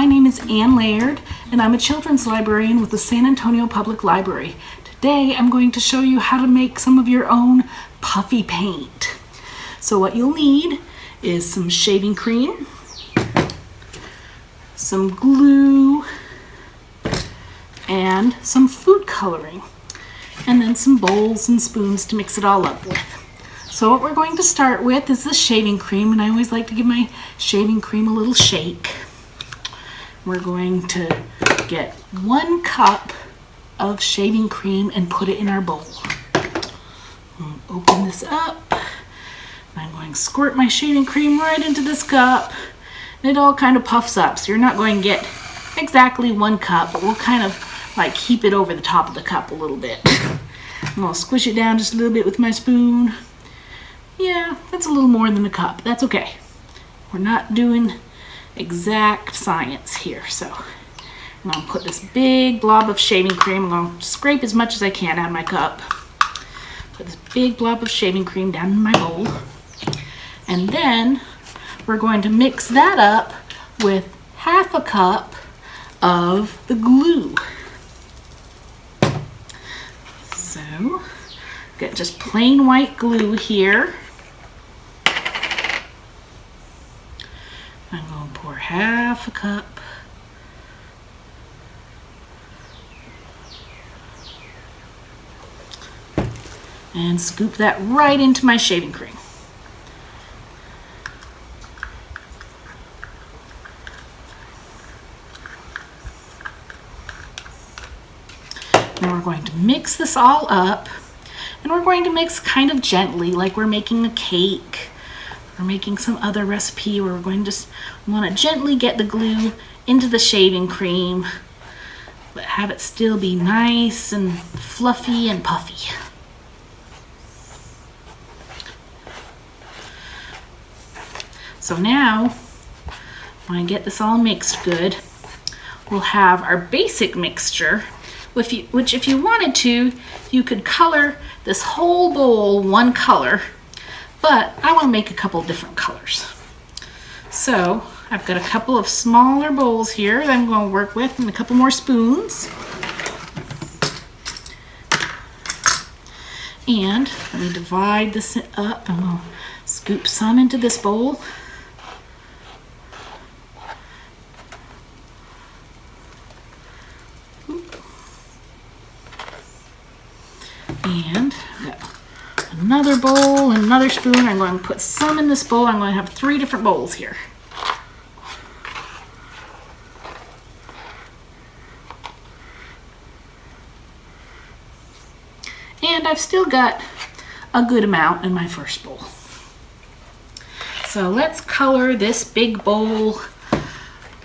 my name is Ann Laird, and I'm a children's librarian with the San Antonio Public Library. Today I'm going to show you how to make some of your own puffy paint. So what you'll need is some shaving cream, some glue, and some food coloring, and then some bowls and spoons to mix it all up with. So what we're going to start with is the shaving cream, and I always like to give my shaving cream a little shake. We're going to get 1 cup of shaving cream and put it in our bowl. Open this up. I'm going to squirt my shaving cream right into this cup. And it all kind of puffs up, so you're not going to get exactly 1 cup, but we'll kind of like keep it over the top of the cup a little bit. I'm going to squish it down just a little bit with my spoon. Yeah, that's a little more than a cup. That's okay. We're not doing exact science here, so I'm going to put this big blob of shaving cream. I'm going to scrape as much as I can out of my cup. Put this big blob of shaving cream down in my bowl. And then we're going to mix that up with 1/2 cup of the glue. So, got just plain white glue here. I'm going to pour 1/2 cup. And scoop that right into my shaving cream. Now we're going to mix this all up, and we're going to mix kind of gently, like we're making a cake or making some other recipe where we're going to just want to gently get the glue into the shaving cream, but have it still be nice and fluffy and puffy. So now, when I get this all mixed good, we'll have our basic mixture, which if you wanted to, you could color this whole bowl 1 color, but I want to make a couple different colors. So I've got a couple of smaller bowls here that I'm going to work with, and a couple more spoons. And let me divide this up. I'm going to scoop some into this bowl. And I've got another bowl and another spoon. I'm going to put some in this bowl. I'm going to have 3 different bowls here. And I've still got a good amount in my first bowl. So let's color this big bowl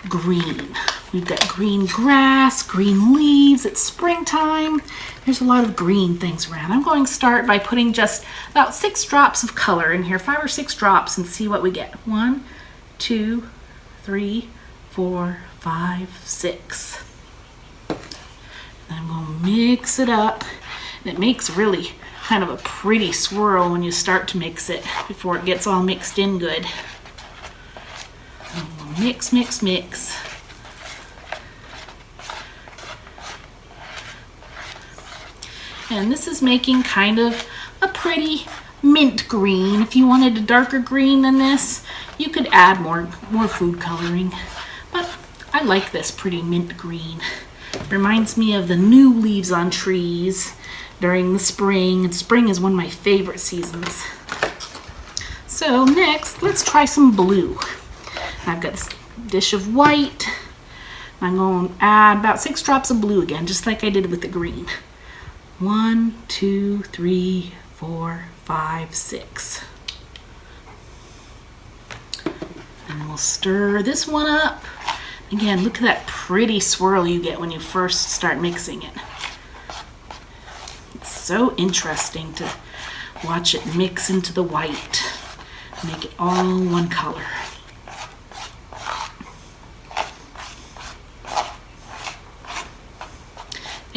green. We've got green grass, green leaves, it's springtime. There's a lot of green things around. I'm going to start by putting just about 6 drops of color in here, 5 or 6 drops, and see what we get. 1, 2, 3, 4, 5, 6. And I'm going to mix it up. And it makes really kind of a pretty swirl when you start to mix it before it gets all mixed in good. And we'll mix, mix, mix. And this is making kind of a pretty mint green. If you wanted a darker green than this, you could add more food coloring. But I like this pretty mint green. Reminds me of the new leaves on trees during the spring. And spring is one of my favorite seasons. So next, let's try some blue. I've got this dish of white. I'm going to add about 6 drops of blue again, just like I did with the green. 1, 2, 3, 4, 5, 6. And we'll stir this one up. Again, look at that pretty swirl you get when you first start mixing it. It's so interesting to watch it mix into the white, make it all 1 color.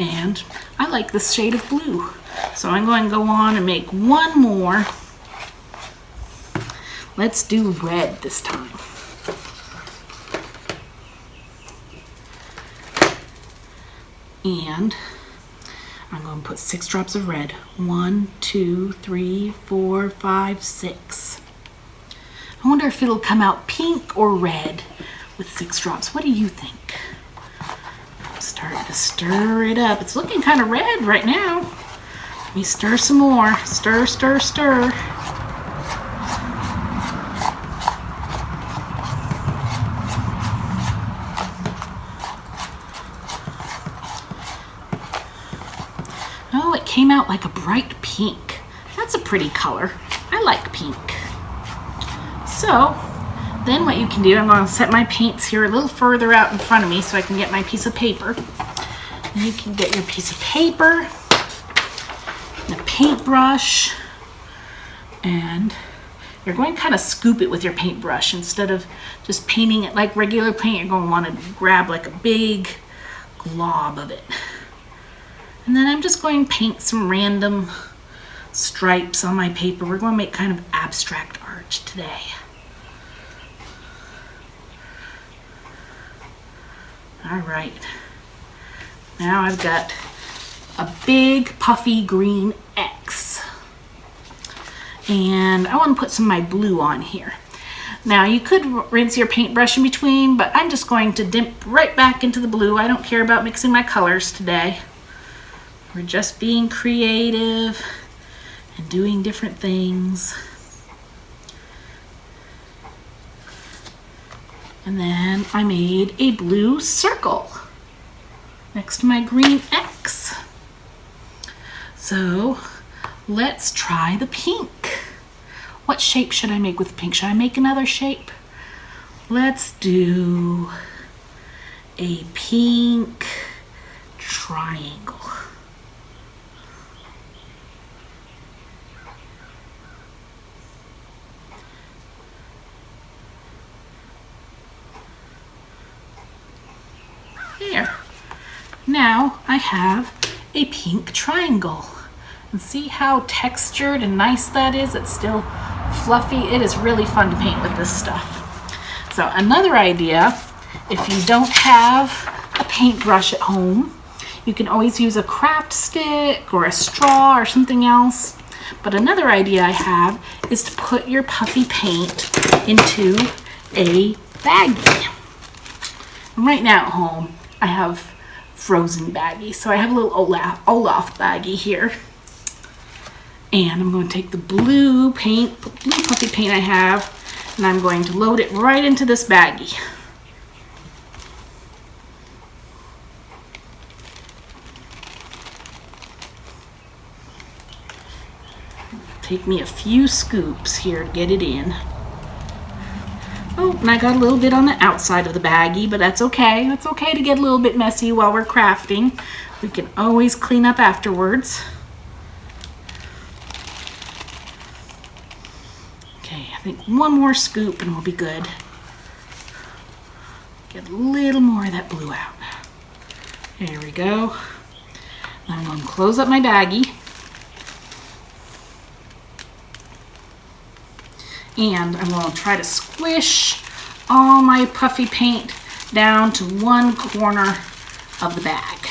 And I like this shade of blue, so I'm going to go on and make 1 more. Let's do red this time. And I'm going to put 6 drops of red. 1, 2, 3, 4, 5, 6. I wonder if it'll come out pink or red with 6 drops. What do you think? I'm starting to stir it up. It's looking kind of red right now. Let me stir some more. Stir, stir, stir. Oh, it came out like a bright pink. That's a pretty color. I like pink. So, then what you can do, I'm going to set my paints here a little further out in front of me so I can get my piece of paper. You can get your piece of paper, and a paintbrush, and you're going to kind of scoop it with your paintbrush instead of just painting it like regular paint. You're going to want to grab like a big glob of it. And then I'm just going to paint some random stripes on my paper. We're going to make kind of abstract art today. All right. Now I've got a big puffy green X. And I want to put some of my blue on here. Now you could rinse your paintbrush in between, but I'm just going to dip right back into the blue. I don't care about mixing my colors today. We're just being creative and doing different things. And then I made a blue circle next to my green X. So let's try the pink. What shape should I make with pink? Should I make another shape? Let's do a pink triangle. There. Now I have a pink triangle. And see how textured and nice that is? It's still fluffy. It is really fun to paint with this stuff. So another idea, if you don't have a paintbrush at home, you can always use a craft stick or a straw or something else. But another idea I have is to put your puffy paint into a baggie. And right now at home, I have frozen baggies. So I have a little Olaf baggie here. And I'm going to take the blue puffy paint I have, and I'm going to load it right into this baggie. Take me a few scoops here to get it in. Oh, and I got a little bit on the outside of the baggie, but that's okay. It's okay to get a little bit messy while we're crafting. We can always clean up afterwards. Okay, I think one more scoop and we'll be good. Get a little more of that blue out. There we go. I'm going to close up my baggie. And I'm going to try to squish all my puffy paint down to one corner of the bag.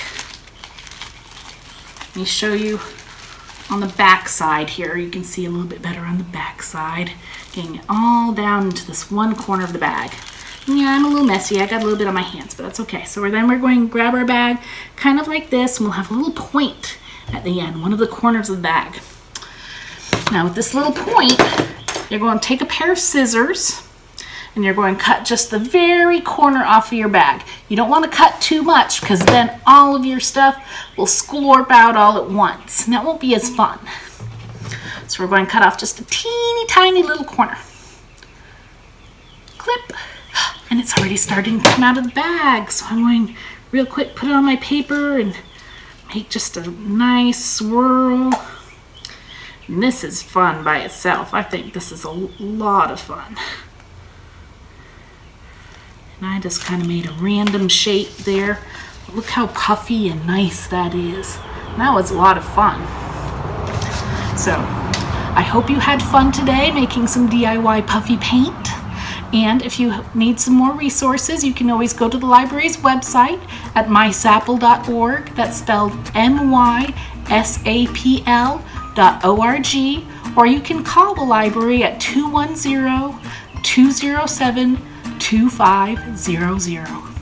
Let me show you on the back side here. You can see a little bit better on the back side. Getting it all down into this one corner of the bag. Yeah, I'm a little messy. I got a little bit on my hands, but that's okay. So then we're going to grab our bag kind of like this, and we'll have a little point at the end, one of the corners of the bag. Now with this little point, you're going to take a pair of scissors and you're going to cut just the very corner off of your bag. You don't want to cut too much because then all of your stuff will splorp out all at once and that won't be as fun. So we're going to cut off just a teeny tiny little corner. Clip. And it's already starting to come out of the bag. So I'm going real quick, put it on my paper and make just a nice swirl. And this is fun by itself. I think this is a lot of fun. And I just kind of made a random shape there. Look how puffy and nice that is. And that was a lot of fun. So I hope you had fun today making some DIY puffy paint. And if you need some more resources, you can always go to the library's website at mysapl.org, that's spelled mysapl.org, or you can call the library at 210-207-2500.